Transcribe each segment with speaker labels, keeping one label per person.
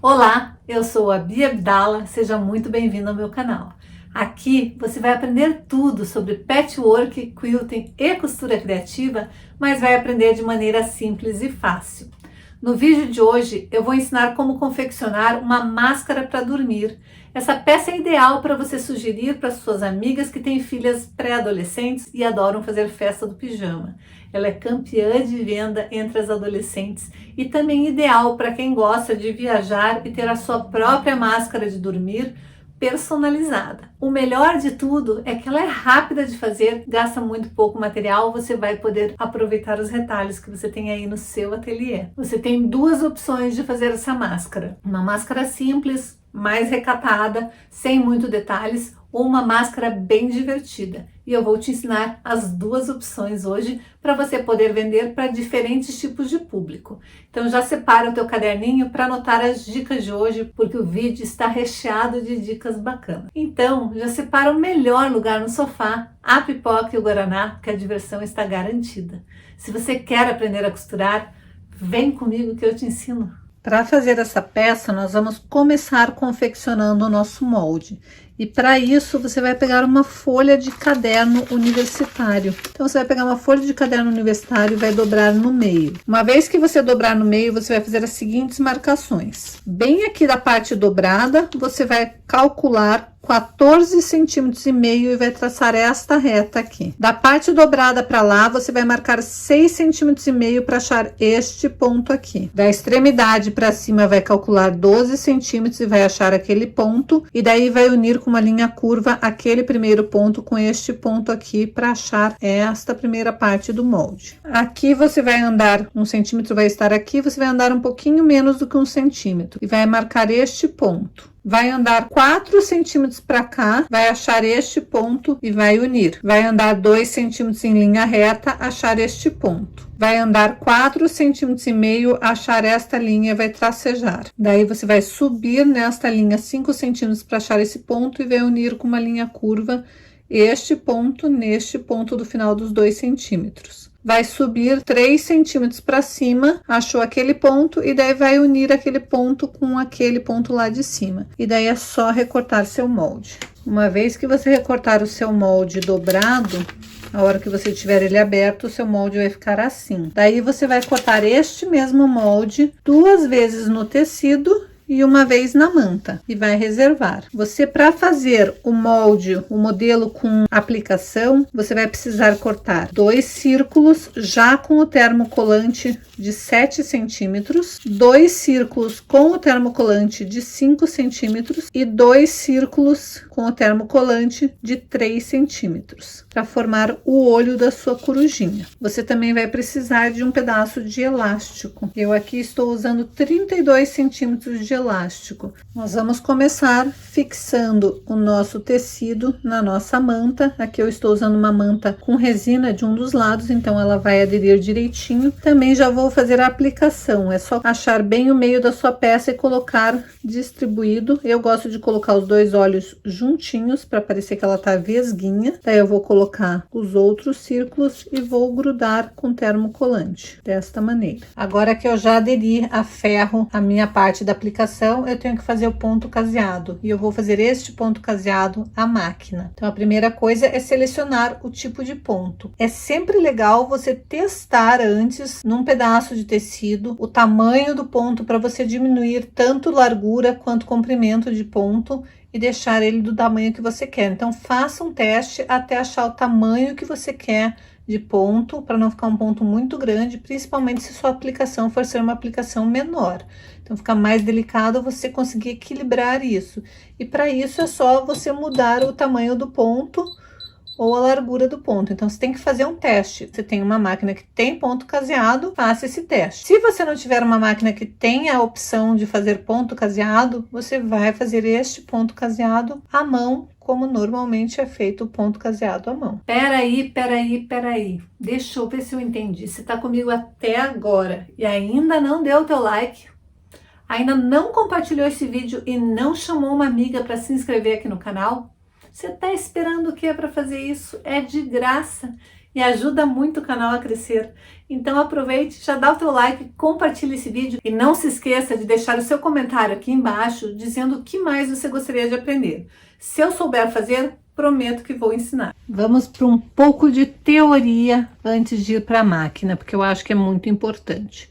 Speaker 1: Olá, eu sou a Bia Abdala, seja muito bem-vindo ao meu canal. Aqui você vai aprender tudo sobre patchwork, quilting e costura criativa, mas vai aprender de maneira simples e fácil. No vídeo de hoje eu vou ensinar como confeccionar uma máscara para dormir. Essa peça é ideal para você sugerir para suas amigas que têm filhas pré-adolescentes e adoram fazer festa do pijama. Ela é campeã de venda entre as adolescentes e também ideal para quem gosta de viajar e ter a sua própria máscara de dormir personalizada. O melhor de tudo é que ela é rápida de fazer, gasta muito pouco material, você vai poder aproveitar os retalhos que você tem aí no seu ateliê. Você tem duas opções de fazer essa máscara. Uma máscara simples, mais recatada, sem muito detalhes, ou uma máscara bem divertida. E eu vou te ensinar as duas opções hoje para você poder vender para diferentes tipos de público. Então já separa o teu caderninho para anotar as dicas de hoje, porque o vídeo está recheado de dicas bacanas. Então já separa o melhor lugar no sofá, a pipoca e o guaraná, porque a diversão está garantida. Se você quer aprender a costurar, vem comigo que eu te ensino. Para fazer essa peça, nós vamos começar confeccionando o nosso molde. E para isso, você vai pegar uma folha de caderno universitário. Então, você vai pegar uma folha de caderno universitário e vai dobrar no meio. Uma vez que você dobrar no meio, você vai fazer as seguintes marcações. Bem aqui da parte dobrada, você vai calcular 14 centímetros e meio e vai traçar esta reta aqui. Da parte dobrada para lá, você vai marcar 6 centímetros e meio para achar este ponto aqui. Da extremidade para cima, vai calcular 12 centímetros e vai achar aquele ponto. E daí vai unir com uma linha curva aquele primeiro ponto com este ponto aqui para achar esta primeira parte do molde. Aqui você vai andar, 1 centímetro vai estar aqui, você vai andar um pouquinho menos do que 1 centímetro e vai marcar este ponto. Vai andar 4 centímetros para cá, vai achar este ponto e vai unir. Vai andar 2 centímetros em linha reta, achar este ponto. Vai andar 4 centímetros e meio, achar esta linha e vai tracejar. Daí você vai subir nesta linha 5 centímetros para achar esse ponto e vai unir com uma linha curva este ponto neste ponto do final dos 2 centímetros. Vai subir 3 centímetros para cima, achou aquele ponto e daí vai unir aquele ponto com aquele ponto lá de cima. E daí é só recortar seu molde. Uma vez que você recortar o seu molde dobrado, a hora que você tiver ele aberto, o seu molde vai ficar assim. Daí você vai cortar este mesmo molde 2 vezes no tecido e uma vez na manta e vai reservar. Você, para fazer o molde, o modelo com aplicação, você vai precisar cortar 2 círculos já com o termocolante de 7 centímetros, 2 círculos com o termocolante de 5 centímetros e 2 círculos com o termocolante de 3 centímetros para formar o olho da sua corujinha. Você também vai precisar de um pedaço de elástico. Eu aqui estou usando 32 centímetros de elástico. Nós vamos começar fixando o nosso tecido na nossa manta. Aqui eu estou usando uma manta com resina de um dos lados, então ela vai aderir direitinho. Também já vou fazer a aplicação, é só achar bem o meio da sua peça e colocar distribuído. Eu gosto de colocar os 2 olhos juntinhos para parecer que ela tá vesguinha. Daí eu vou colocar os outros círculos e vou grudar com termocolante desta maneira. Agora que eu já aderi a ferro a minha parte da aplicação, eu tenho que fazer o ponto caseado e eu vou fazer este ponto caseado à máquina. Então a primeira coisa é selecionar o tipo de ponto. É sempre legal você testar antes num pedaço de tecido o tamanho do ponto para você diminuir tanto largura quanto comprimento de ponto e deixar ele do tamanho que você quer. Então faça um teste até achar o tamanho que você quer de ponto, para não ficar um ponto muito grande, principalmente se sua aplicação for ser uma aplicação menor. Então fica mais delicado você conseguir equilibrar isso. E para isso é só você mudar o tamanho do ponto ou a largura do ponto. Então você tem que fazer um teste. Você tem uma máquina que tem ponto caseado, faça esse teste. Se você não tiver uma máquina que tem a opção de fazer ponto caseado, você vai fazer este ponto caseado à mão, como normalmente é feito o ponto caseado à mão. Peraí. Deixa eu ver se eu entendi. Você tá comigo até agora e ainda não deu o teu like, ainda não compartilhou esse vídeo e não chamou uma amiga para se inscrever aqui no canal? Você tá esperando o que para fazer isso? É de graça. e ajuda muito o canal a crescer. Então aproveite, já dá o teu like, compartilha esse vídeo e não se esqueça de deixar o seu comentário aqui embaixo dizendo o que mais você gostaria de aprender. Se eu souber fazer, prometo que vou ensinar. Vamos para um pouco de teoria antes de ir para a máquina, porque eu acho que é muito importante.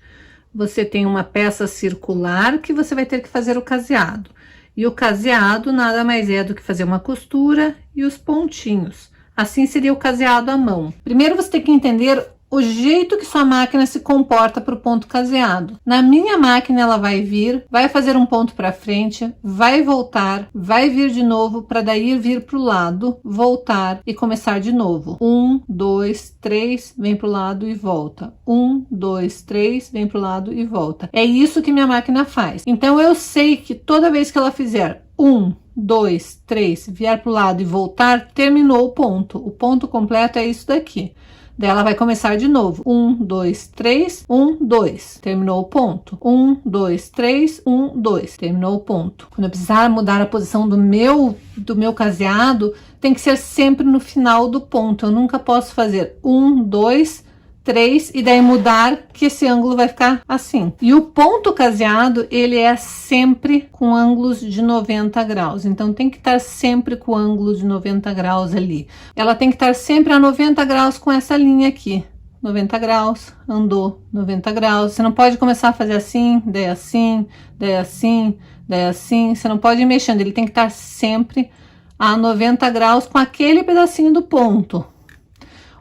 Speaker 1: Você tem uma peça circular que você vai ter que fazer o caseado. E o caseado nada mais é do que fazer uma costura e os pontinhos. Assim seria o caseado à mão. Primeiro você tem que entender o jeito que sua máquina se comporta para o ponto caseado. Na minha máquina ela vai vir, vai fazer um ponto para frente, vai voltar, vai vir de novo para daí vir para o lado, voltar e começar de novo. 1, 2, 3, vem para o lado e volta. 1, 2, 3, vem para o lado e volta. É isso que minha máquina faz. Então eu sei que toda vez que ela fizer 1, 2, 3, vier para o lado e voltar, terminou o ponto. O ponto completo é isso daqui. Daí ela vai começar de novo. 1, 2, 3, 1, 2. Terminou o ponto. 1, 2, 3, 1, 2. Terminou o ponto. Quando eu precisar mudar a posição do meu caseado, tem que ser sempre no final do ponto. Eu nunca posso fazer 1, 2, 3 e daí mudar, que esse ângulo vai ficar assim. E o ponto caseado, ele é sempre com ângulos de 90 graus. Então tem que estar sempre com o ângulo de 90 graus ali. Ela tem que estar sempre a 90 graus com essa linha aqui. 90 graus, andou 90 graus. Você não pode começar a fazer assim, daí assim, daí assim, daí assim. Você não pode ir mexendo, ele tem que estar sempre a 90 graus com aquele pedacinho do ponto.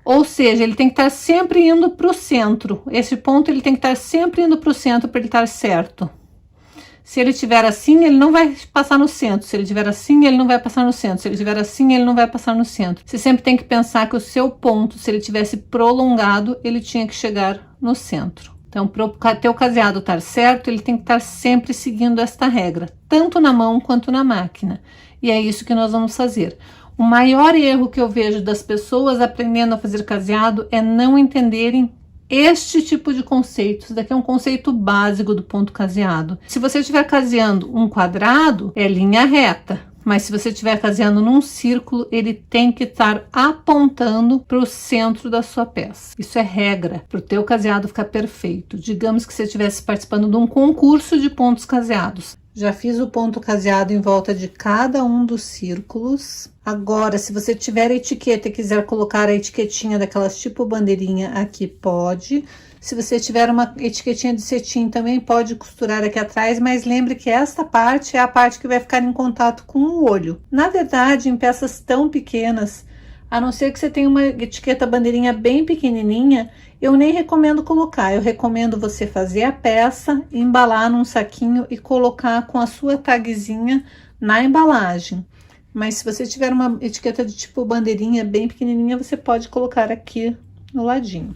Speaker 1: Ou seja, ele tem que estar sempre indo para o centro. Esse ponto ele tem que estar sempre indo para o centro para ele estar certo. Se ele estiver assim, ele não vai passar no centro. Se ele estiver assim, ele não vai passar no centro. Se ele estiver assim, ele não vai passar no centro. Você sempre tem que pensar que o seu ponto, se ele tivesse prolongado, ele tinha que chegar no centro. Então, para o teu caseado estar certo, ele tem que estar sempre seguindo esta regra, tanto na mão quanto na máquina. E é isso que nós vamos fazer. O maior erro que eu vejo das pessoas aprendendo a fazer caseado é não entenderem este tipo de conceito. Isso daqui é um conceito básico do ponto caseado. Se você estiver caseando um quadrado, é linha reta. Mas se você estiver caseando num círculo, ele tem que estar apontando para o centro da sua peça. Isso é regra para o teu caseado ficar perfeito. Digamos que você estivesse participando de um concurso de pontos caseados. Já fiz o ponto caseado em volta de cada um dos círculos. Agora, se você tiver etiqueta e quiser colocar a etiquetinha daquelas tipo bandeirinha aqui, pode. Se você tiver uma etiquetinha de cetim, também pode costurar aqui atrás, mas lembre que esta parte é a parte que vai ficar em contato com o olho. Na verdade, em peças tão pequenas, a não ser que você tenha uma etiqueta bandeirinha bem pequenininha, eu nem recomendo colocar. Eu recomendo você fazer a peça, embalar num saquinho e colocar com a sua tagzinha na embalagem. Mas se você tiver uma etiqueta de tipo bandeirinha bem pequenininha, você pode colocar aqui no ladinho.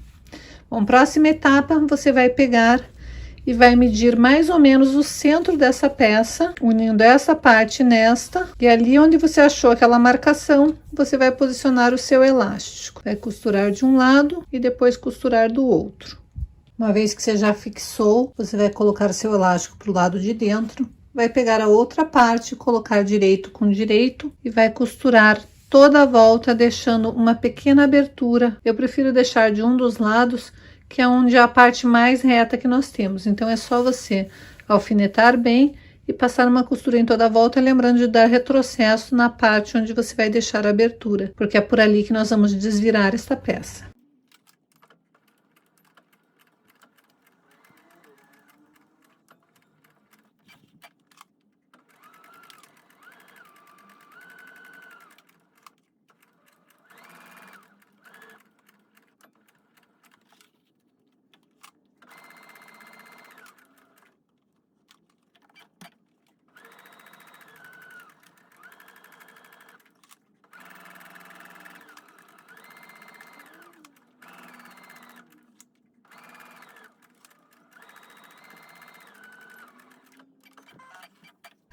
Speaker 1: Bom, próxima etapa, você vai pegar e vai medir mais ou menos o centro dessa peça, unindo essa parte nesta, e ali onde você achou aquela marcação, você vai posicionar o seu elástico. Vai costurar de um lado e depois costurar do outro. Uma vez que você já fixou, você vai colocar seu elástico para o lado de dentro, vai pegar a outra parte, colocar direito com direito e vai costurar toda a volta, deixando uma pequena abertura. Eu prefiro deixar de um dos lados, que é onde é a parte mais reta que nós temos. Então é só você alfinetar bem e passar uma costura em toda a volta, lembrando de dar retrocesso na parte onde você vai deixar a abertura, porque é por ali que nós vamos desvirar esta peça.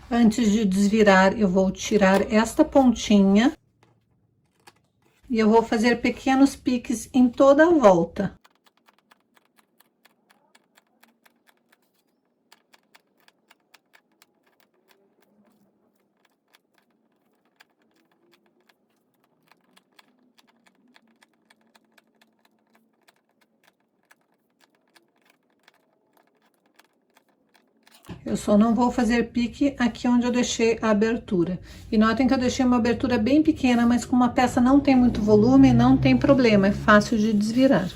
Speaker 1: Antes de desvirar, eu vou tirar esta pontinha e eu vou fazer pequenos piques em toda a volta. Eu só não vou fazer pique aqui onde eu deixei a abertura. E notem que eu deixei uma abertura bem pequena, mas como a peça não tem muito volume, não tem problema, é fácil de desvirar.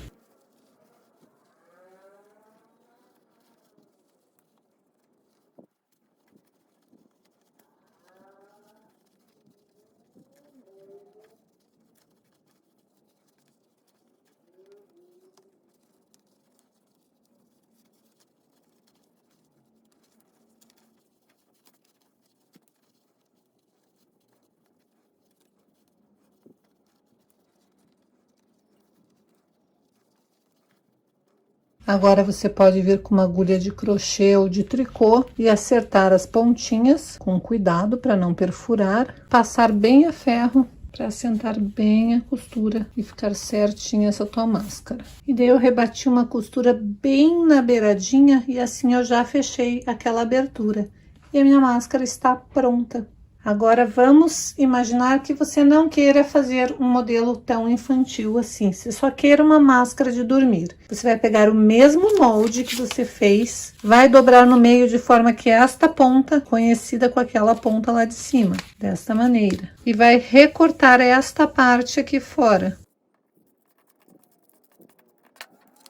Speaker 1: Agora você pode vir com uma agulha de crochê ou de tricô e acertar as pontinhas com cuidado para não perfurar, passar bem a ferro para assentar bem a costura e ficar certinha essa tua máscara. E daí eu rebati uma costura bem na beiradinha e assim eu já fechei aquela abertura. E a minha máscara está pronta. Agora vamos imaginar que você não queira fazer um modelo tão infantil assim, você só queira uma máscara de dormir. Você vai pegar o mesmo molde que você fez, vai dobrar no meio de forma que esta ponta, conhecida com aquela ponta lá de cima, desta maneira. E vai recortar esta parte aqui fora.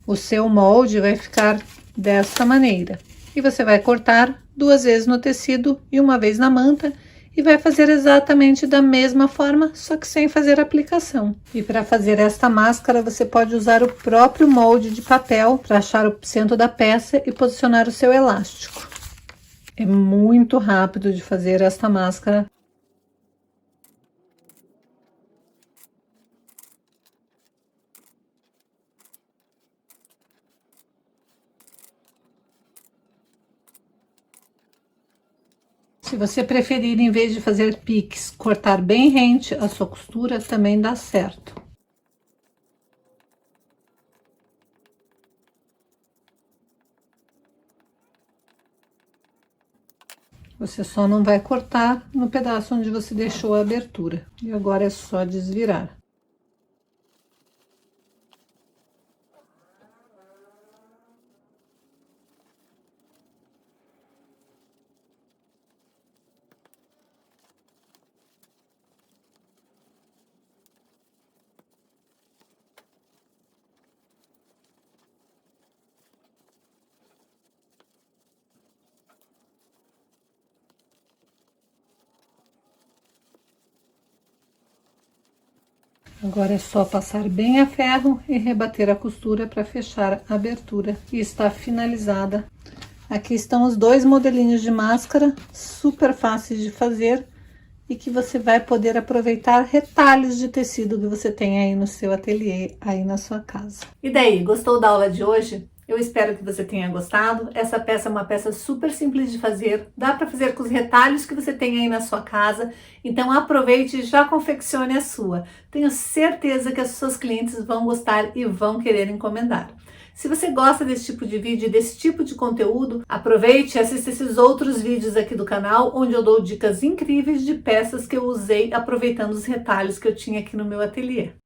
Speaker 1: O seu molde vai ficar desta maneira. E você vai cortar 2 vezes no tecido e 1 vez na manta, e vai fazer exatamente da mesma forma, só que sem fazer aplicação. E para fazer esta máscara, você pode usar o próprio molde de papel para achar o centro da peça e posicionar o seu elástico. É muito rápido de fazer esta máscara. Se você preferir, em vez de fazer piques, cortar bem rente a sua costura, também dá certo. Você só não vai cortar no pedaço onde você deixou a abertura. E agora é só desvirar. Agora é só passar bem a ferro e rebater a costura para fechar a abertura. E está finalizada. Aqui estão os 2 modelinhos de máscara, super fáceis de fazer e que você vai poder aproveitar retalhos de tecido que você tem aí no seu ateliê, aí na sua casa. E daí, gostou da aula de hoje? Eu espero que você tenha gostado. Essa peça é uma peça super simples de fazer. Dá para fazer com os retalhos que você tem aí na sua casa. Então aproveite e já confeccione a sua. Tenho certeza que as suas clientes vão gostar e vão querer encomendar. Se você gosta desse tipo de vídeo e desse tipo de conteúdo, aproveite e assista esses outros vídeos aqui do canal, onde eu dou dicas incríveis de peças que eu usei aproveitando os retalhos que eu tinha aqui no meu ateliê.